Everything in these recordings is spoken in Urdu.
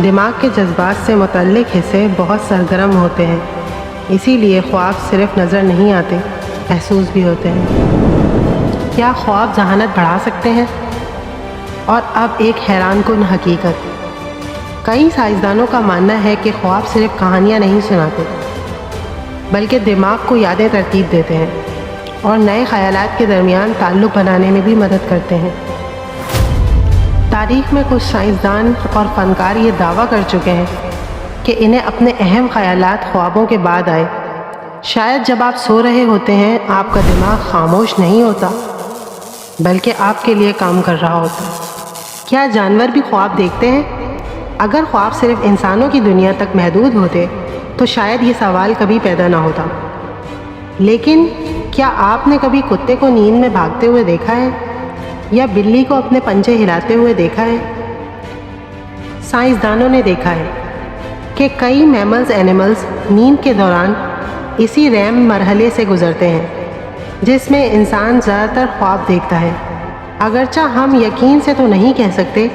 دماغ کے جذبات سے متعلق حصے بہت سرگرم ہوتے ہیں، اسی لیے خواب صرف نظر نہیں آتے، محسوس بھی ہوتے ہیں۔ کیا خواب ذہانت بڑھا سکتے ہیں؟ اور اب ایک حیران کن حقیقت، کئی سائنسدانوں کا ماننا ہے کہ خواب صرف کہانیاں نہیں سناتے، بلکہ دماغ کو یادیں ترتیب دیتے ہیں اور نئے خیالات کے درمیان تعلق بنانے میں بھی مدد کرتے ہیں۔ تاریخ میں کچھ سائنسدان اور فنکار یہ دعویٰ کر چکے ہیں کہ انہیں اپنے اہم خیالات خوابوں کے بعد آئے۔ شاید جب آپ سو رہے ہوتے ہیں، آپ کا دماغ خاموش نہیں ہوتا، بلکہ آپ کے لیے کام کر رہا ہوتا ہے۔ کیا جانور بھی خواب دیکھتے ہیں؟ اگر خواب صرف انسانوں کی دنیا تک محدود ہوتے تو شاید یہ سوال کبھی پیدا نہ ہوتا۔ لیکن کیا آپ نے کبھی کتے کو نیند میں بھاگتے ہوئے دیکھا ہے یا بلی کو اپنے پنجے ہلاتے ہوئے دیکھا ہے؟ سائنسدانوں نے دیکھا ہے کہ کئی اینیملز نیند کے دوران اسی ریم مرحلے سے گزرتے ہیں جس میں انسان زیادہ تر خواب دیکھتا ہے۔ اگرچہ ہم یقین سے تو نہیں کہہ سکتے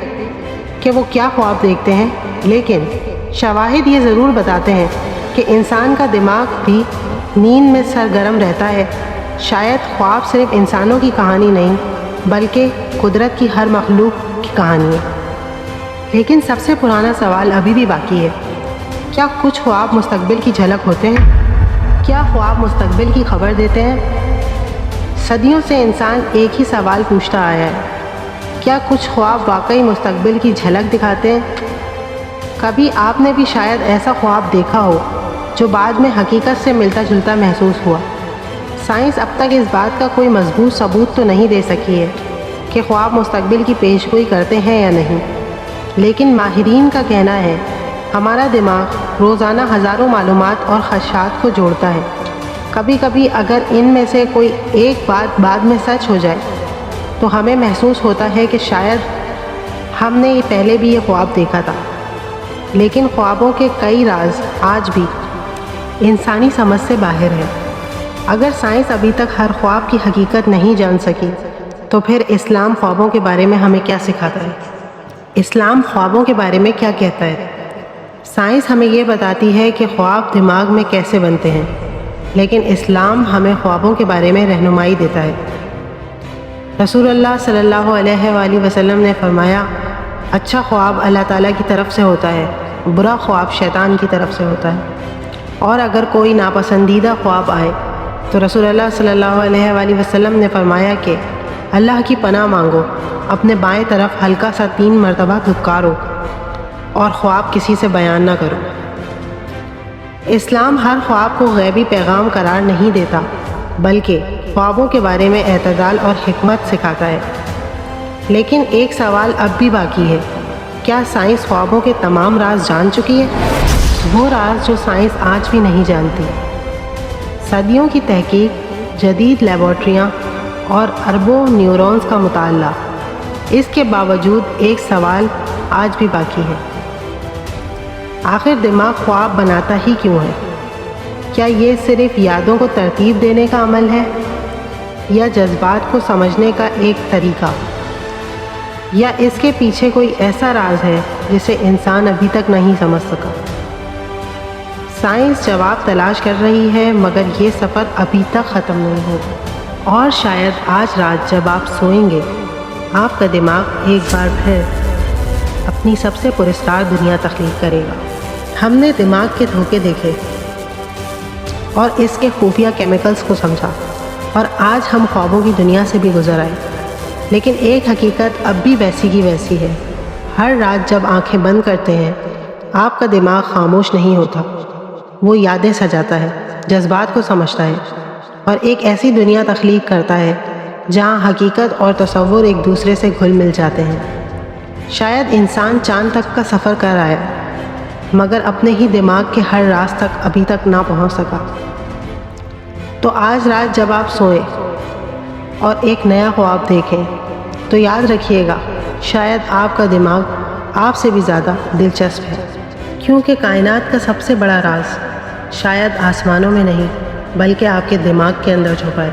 کہ وہ کیا خواب دیکھتے ہیں، لیکن شواہد یہ ضرور بتاتے ہیں کہ انسان کا دماغ بھی نیند میں سرگرم رہتا ہے۔ شاید خواب صرف انسانوں کی کہانی نہیں، بلکہ قدرت کی ہر مخلوق کی کہانی ہے۔ لیکن سب سے پرانا سوال ابھی بھی باقی ہے، کیا کچھ خواب مستقبل کی جھلک ہوتے ہیں؟ کیا خواب مستقبل کی خبر دیتے ہیں؟ صدیوں سے انسان ایک ہی سوال پوچھتا آیا ہے، کیا کچھ خواب واقعی مستقبل کی جھلک دکھاتے ہیں؟ کبھی آپ نے بھی شاید ایسا خواب دیکھا ہو جو بعد میں حقیقت سے ملتا جلتا محسوس ہوا۔ سائنس اب تک اس بات کا کوئی مضبوط ثبوت تو نہیں دے سکی ہے کہ خواب مستقبل کی پیشگوئی کرتے ہیں یا نہیں، لیکن ماہرین کا کہنا ہے ہمارا دماغ روزانہ ہزاروں معلومات اور خدشات کو جوڑتا ہے۔ کبھی کبھی اگر ان میں سے کوئی ایک بات بعد میں سچ ہو جائے تو ہمیں محسوس ہوتا ہے کہ شاید ہم نے پہلے بھی یہ خواب دیکھا تھا۔ لیکن خوابوں کے کئی راز آج بھی انسانی سمجھ سے باہر ہیں۔ اگر سائنس ابھی تک ہر خواب کی حقیقت نہیں جان سکی تو پھر اسلام خوابوں کے بارے میں ہمیں کیا سکھاتا ہے؟ اسلام خوابوں کے بارے میں کیا کہتا ہے؟ سائنس ہمیں یہ بتاتی ہے کہ خواب دماغ میں کیسے بنتے ہیں، لیکن اسلام ہمیں خوابوں کے بارے میں رہنمائی دیتا ہے۔ رسول اللہ صلی اللہ علیہ وآلہ وسلم نے فرمایا، اچھا خواب اللہ تعالیٰ کی طرف سے ہوتا ہے، برا خواب شیطان کی طرف سے ہوتا ہے۔ اور اگر کوئی ناپسندیدہ خواب آئے تو رسول اللہ صلی اللہ علیہ وآلہ وسلم نے فرمایا کہ اللہ کی پناہ مانگو، اپنے بائیں طرف ہلکا سا 3 مرتبہ دھتکارو اور خواب کسی سے بیان نہ کرو۔ اسلام ہر خواب کو غیبی پیغام قرار نہیں دیتا، بلکہ خوابوں کے بارے میں اعتدال اور حکمت سکھاتا ہے۔ لیکن ایک سوال اب بھی باقی ہے، کیا سائنس خوابوں کے تمام راز جان چکی ہے؟ وہ راز جو سائنس آج بھی نہیں جانتی۔ صدیوں کی تحقیق، جدید لیبارٹریاں اور اربوں نیورونز کا مطالعہ، اس کے باوجود ایک سوال آج بھی باقی ہے، آخر دماغ خواب بناتا ہی کیوں ہے؟ کیا یہ صرف یادوں کو ترتیب دینے کا عمل ہے، یا جذبات کو سمجھنے کا ایک طریقہ، یا اس کے پیچھے کوئی ایسا راز ہے جسے انسان ابھی تک نہیں سمجھ سکا؟ سائنس جواب تلاش کر رہی ہے، مگر یہ سفر ابھی تک ختم نہیں ہوا، اور شاید آج رات جب آپ سوئیں گے، آپ کا دماغ ایک بار پھر اپنی سب سے پراسرار دنیا تخلیق کرے گا۔ ہم نے دماغ کے دھوکے دیکھے اور اس کے خفیہ کیمیکلز کو سمجھا، اور آج ہم خوابوں کی دنیا سے بھی گزر آئے، لیکن ایک حقیقت اب بھی ویسی کی ویسی ہے۔ ہر رات جب آنکھیں بند کرتے ہیں، آپ کا دماغ خاموش نہیں ہوتا، وہ یادیں سجاتا ہے، جذبات کو سمجھتا ہے، اور ایک ایسی دنیا تخلیق کرتا ہے جہاں حقیقت اور تصور ایک دوسرے سے گھل مل جاتے ہیں۔ شاید انسان چاند تک کا سفر کر آیا، مگر اپنے ہی دماغ کے ہر راز تک ابھی تک نہ پہنچ سکا۔ تو آج رات جب آپ سوئیں اور ایک نیا خواب دیکھیں تو یاد رکھیے گا، شاید آپ کا دماغ آپ سے بھی زیادہ دلچسپ ہے، کیونکہ کائنات کا سب سے بڑا راز شاید آسمانوں میں نہیں، بلکہ آپ کے دماغ کے اندر چھپا ہے۔